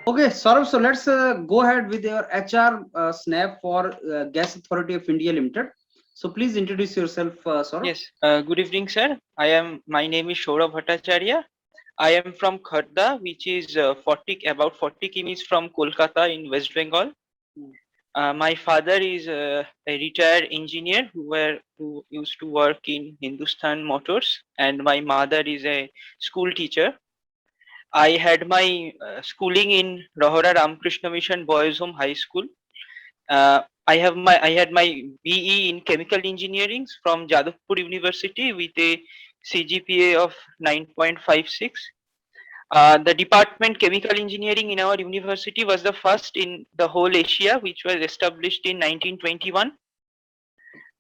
Okay, Saurav, so let's go ahead with your HR snap for Gas Authority of India Limited. So please introduce yourself, Saurav. Yes. Good evening, sir. My name is Saurabh Bhattacharya. I am from Kharda, which is about 40 kimis from Kolkata in West Bengal. My father is a retired engineer who used to work in Hindustan Motors, and my mother is a school teacher. I had my schooling in Rohora Ramakrishna Mission Boys Home High School. I had my BE in chemical engineering from Jadavpur University with a CGPA of 9.56. The department chemical engineering in our university was the first in the whole Asia, which was established in 1921.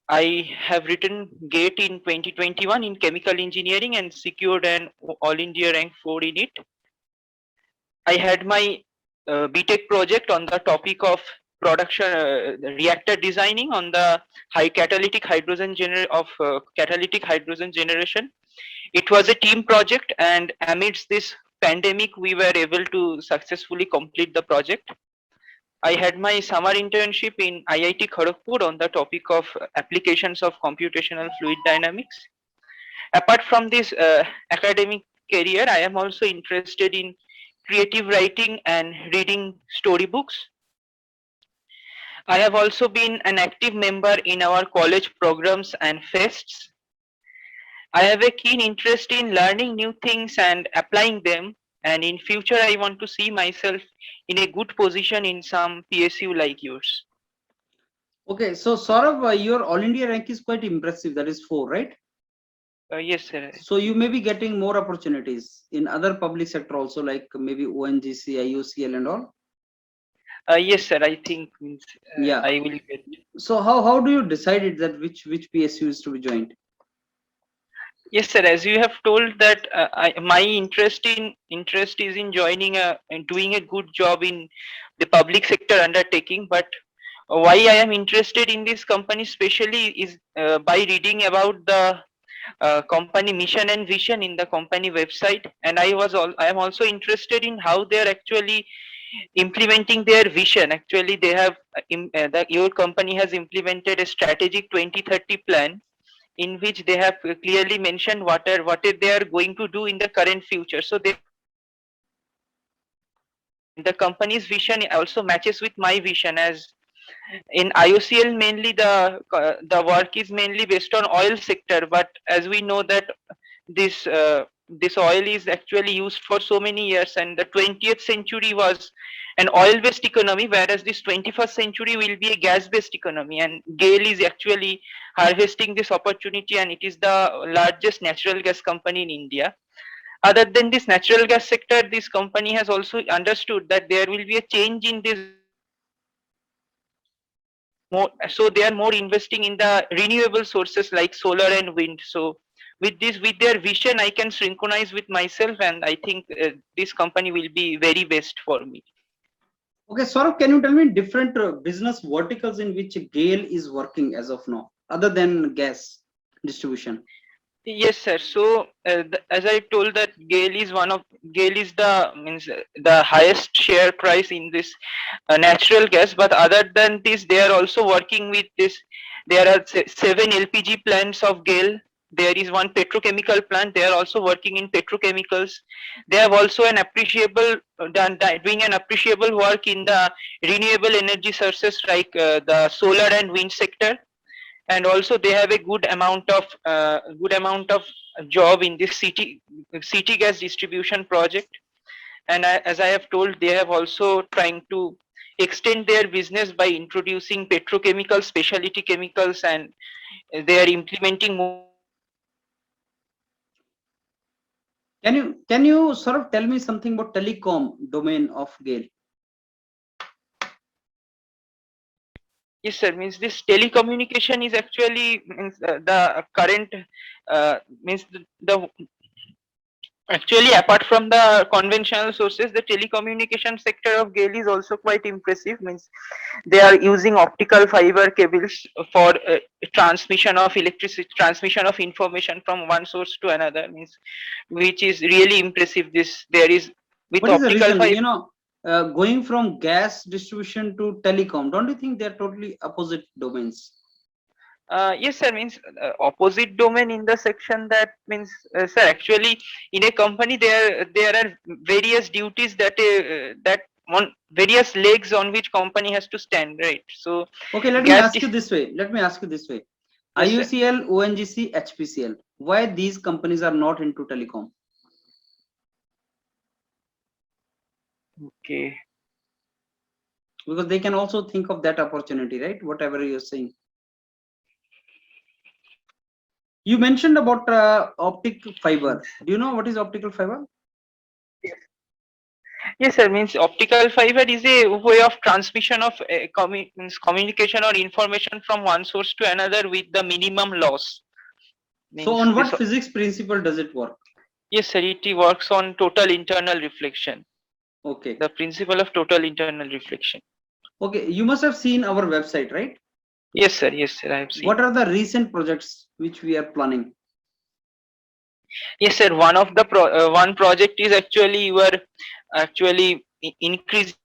I have written GATE in 2021 in chemical engineering and secured an All India rank 4 in it. I had my BTech project on the topic of production reactor designing on the catalytic hydrogen generation. It was a team project, and amidst this pandemic, we were able to successfully complete the project. I had my summer internship in IIT Kharagpur on the topic of applications of computational fluid dynamics. Apart from this academic career, I am also interested in creative writing and reading storybooks. I have also been an active member in our college programs and fests. I have a keen interest in learning new things and applying them, and in future I want to see myself in a good position in some PSU like yours. Okay, so Saurav, your All India rank is quite impressive. That is 4, right? Yes, sir. So you may be getting more opportunities in other public sector also, like maybe ONGC, IOCL, and all. Yes, sir. I think Yeah. I will get. So how do you decide it that which PSU is to be joined? Yes, sir. As you have told that my interest is in joining and doing a good job in the public sector undertaking. But why I am interested in this company especially is by reading about the company mission and vision in the company website, and I am also interested in how they are actually implementing their vision. Actually, they have your company has implemented a strategic 2030 plan in which they have clearly mentioned what they are going to do in the current future. So the company's vision also matches with my vision. As in IOCL, mainly the work is mainly based on oil sector, but as we know that this this oil is actually used for so many years, and the 20th century was an oil based economy, whereas this 21st century will be a gas based economy, and GAIL is actually harvesting this opportunity, and it is the largest natural gas company in India. Other than this natural gas sector, this company has also understood that there will be a change in this more, so they are more investing in the renewable sources like solar and wind. So with their vision, I can synchronize with myself, and I think this company will be very best for me. Okay, Saurav, can you tell me different business verticals in which GAIL is working as of now, other than gas distribution? Yes, sir. So as I told that GAIL is the the highest share price in this natural gas. But other than this, they are also working with this. There are 7 LPG plants of GAIL. There is one petrochemical plant. They are also working in petrochemicals. They have also an appreciable doing an appreciable work in the renewable energy sources like the solar and wind sector, and also they have a good amount of job in this city gas distribution project. And as I have told, they have also trying to extend their business by introducing petrochemical specialty chemicals, and they are implementing more. Can you sort of tell me something about telecom domain of GAIL? Yes, sir. Means this telecommunication is actually the current means the actually, apart from the conventional sources, the telecommunication sector of GAIL is also quite impressive. Means they are using optical fiber cables for transmission of information from one source to another. Means which is really impressive. This there is with What is the optical reason? fiber. going from gas distribution to telecom, don't you think they're totally opposite domains? Yes, sir. Means opposite domain in the section that means, sir. Actually, in a company, there are various duties that on various legs on which company has to stand, right? So, Okay, let me gas. ask you this way. Let me ask you this way. Yes, sir. IUCL, ONGC, HPCL. Why these companies are not into telecom? Okay. Because they can also think of that opportunity, right? Whatever you're saying. You mentioned about optic fiber. Do you know what is optical fiber? Yes, sir. Means optical fiber is a way of transmission of means communication or information from one source to another with the minimum loss. So Means on this. what physics principle does it work? Yes, sir. It works on total internal reflection. Okay. The principle of total internal reflection. Okay, you must have seen our website, right? Yes, sir. Yes, sir. I have seen. What are the recent projects which we are planning? Yes, sir. One of the one project is actually you are actually increasing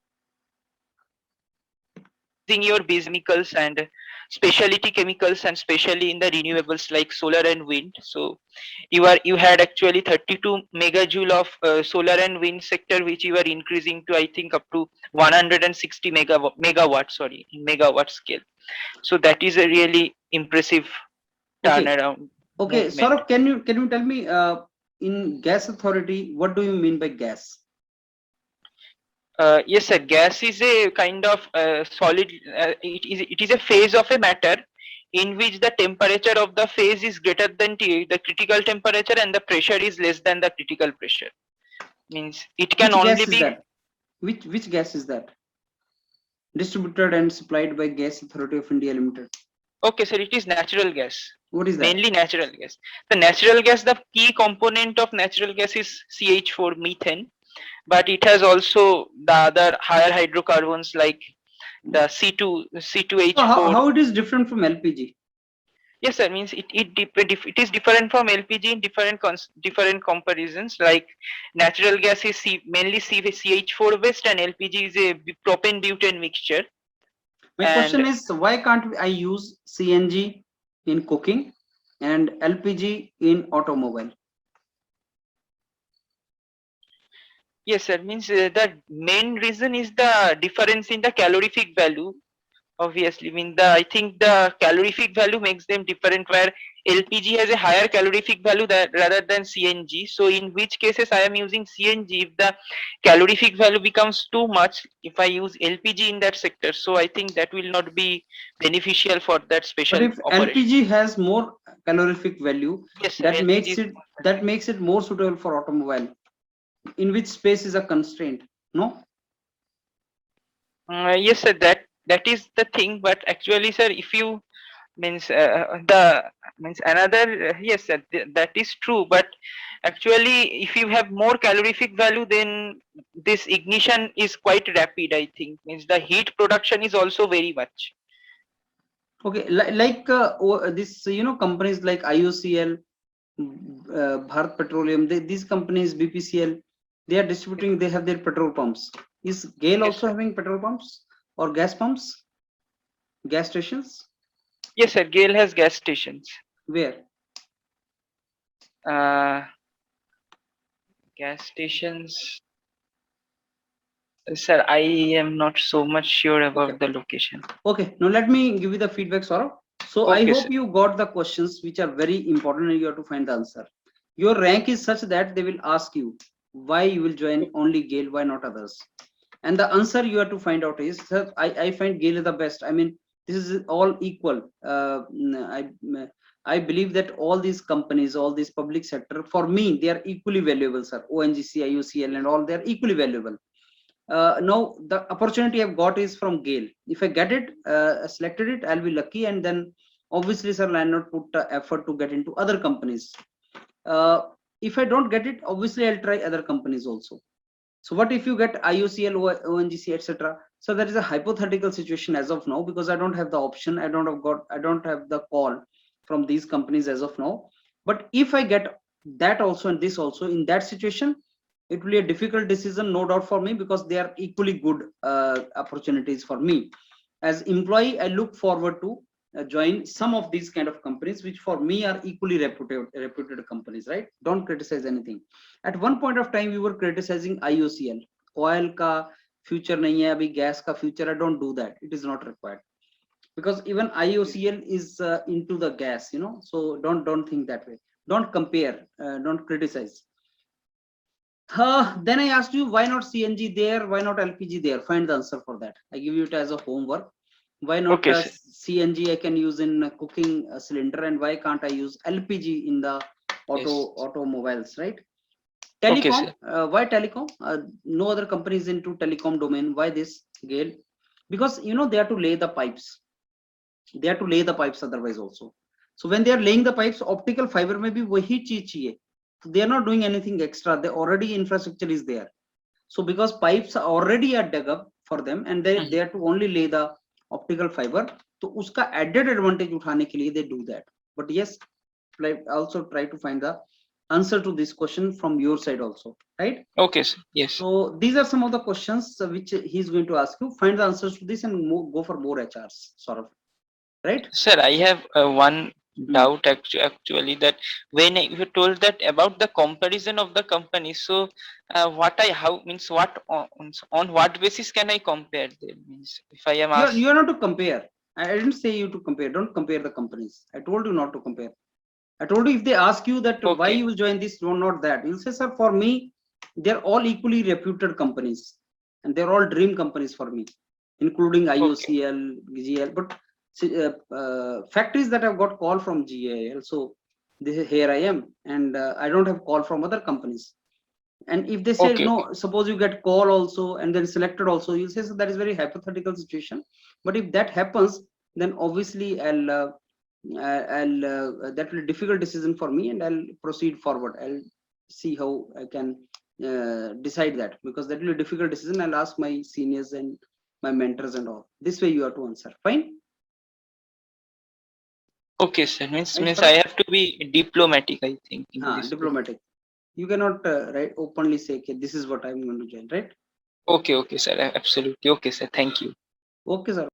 your chemicals and specialty chemicals, and especially in the renewables like solar and wind. So you had actually 32 megajoule of solar and wind sector, which you are increasing to, I think, up to 160 megawatt, sorry, in megawatt scale. So that is a really impressive Okay. turnaround Okay, movement. Saurabh, can you tell me in gas authority, what do you mean by gas? Yes, sir. Gas is a kind of solid. It is a phase of a matter in which the temperature of the phase is greater than the critical temperature, and the pressure is less than the critical pressure. Means it can Which only gas is be. that? Which gas is that? Distributed and supplied by Gas Authority of India Limited. Okay, sir. It is natural gas. What is that? Mainly natural gas. The natural gas, the key component of natural gas is CH4 methane, but it has also the other higher hydrocarbons like the C2 So C2H4. how it is different from LPG? Yes, sir. Means it is different from LPG in different comparisons. Like natural gas is mainly CH4 based, and LPG is a propane butane mixture. My question And is, why can't I use CNG in cooking and LPG in automobile? yes, sir. Means the main reason is the difference in the calorific value. Obviously, I think the calorific value makes them different, where LPG has a higher calorific value that rather than CNG. So in which cases I am using CNG if the calorific value becomes too much, if I use LPG in that sector. So I think that will not be beneficial for that But special if operation. LPG has more calorific value, Yes, sir. that LPG makes is. it more suitable for automobile, in which space is a constraint. No? Yes, sir. That is the thing. But actually, sir, if you means the means another yes, sir, that is true. But actually, if you have more calorific value, then this ignition is quite rapid, I think. Means the heat production is also very much. Okay, like this, companies like IOCL, Bharat Petroleum, these companies, BPCL, they are distributing, they have their petrol pumps. Is GAIL Yes, also sir. having petrol pumps or gas pumps, gas stations? Yes, sir. GAIL has gas stations. Where? uh, Gas stations, sir, I am not so much sure Okay. about the location. Okay, now let me give you the feedback, Saurabh. So I Okay, sir. hope you got the questions which are very important and you have to find the answer. Your rank is such that they will ask you why you will join only GAIL, why not others? And the answer you have to find out is, sir, I find GAIL is the best. I mean, this is all equal. I believe that all these companies, all this public sector, for me, they are equally valuable, sir. ONGC, IUCL, and all, they are equally valuable. Now the opportunity I've got is from GAIL. If I get it, selected it, I'll be lucky, and then obviously, sir, I'll not put effort to get into other companies. Uh, if I don't get it, obviously I'll try other companies also. So what if you get IOCL, ONGC, etc.? So that is a hypothetical situation as of now, because I don't have the option. I don't have the call from these companies as of now. But if I get that also and this also, in that situation, it will be a difficult decision, no doubt for me, because they are equally good opportunities for me. As employee, I look forward to join some of these kind of companies, which for me are equally reputed companies, right? Don't criticize anything. At one point of time, we were criticizing IOCL. Oil ka future nahi hai, abhi gas ka future. I don't do that. It is not required, because even IOCL is into the gas, so don't think that way. Don't compare, don't criticize. Then I asked you, why not CNG there, why not LPG there? Find the answer for that. I give you it as a homework. Why not Okay, sir. CNG I can use in cooking cylinder, and why can't I use LPG in the automobiles, right? Okay, Telecom, sir. why telecom? No other companies into telecom domain. Why this GAIL? Because they have to lay the pipes. They have to lay the pipes otherwise also. So when they are laying the pipes, optical fiber may be wahi cheez chahiye. So they are not doing anything extra. They already infrastructure is there. So because pipes are already are dug up for them, and they have to only lay the optical fiber. So uska added advantage uthane ke liye they do that. But yes, also try to find the answer to this question from your side also, right? Okay, sir. Yes. So these are some of the questions which he's going to ask you. Find the answers to this and go for more HRs, sort of, right? Sir, I have one doubt actually, that when you told that about the comparison of the companies, so what on what basis can I compare them? Means if I am asked. You are not to compare. I didn't say you to compare. Don't compare the companies. I told you not to compare. I told you if they ask you that why Okay. you will join this, no, not that. You'll say, sir, for me, they're all equally reputed companies, and they're all dream companies for me, including IOCL, GAIL. But fact is that I've got call from GAIL, so here I am, and I don't have call from other companies. And if they say Okay. no, suppose you get call also and then selected also, you'll say, so that is very hypothetical situation. But if that happens, then obviously that will be a difficult decision for me, and I'll proceed forward. I'll see how I can decide that, because that will be a difficult decision. I'll ask my seniors and my mentors and all. This way you have to answer. Fine. Okay, sir. Means Right, I have to be diplomatic, I think, in this way. diplomatic. You cannot openly say, okay, this is what I'm going to join, right? Okay, sir. Absolutely. Okay, sir. Thank you. Okay, sir.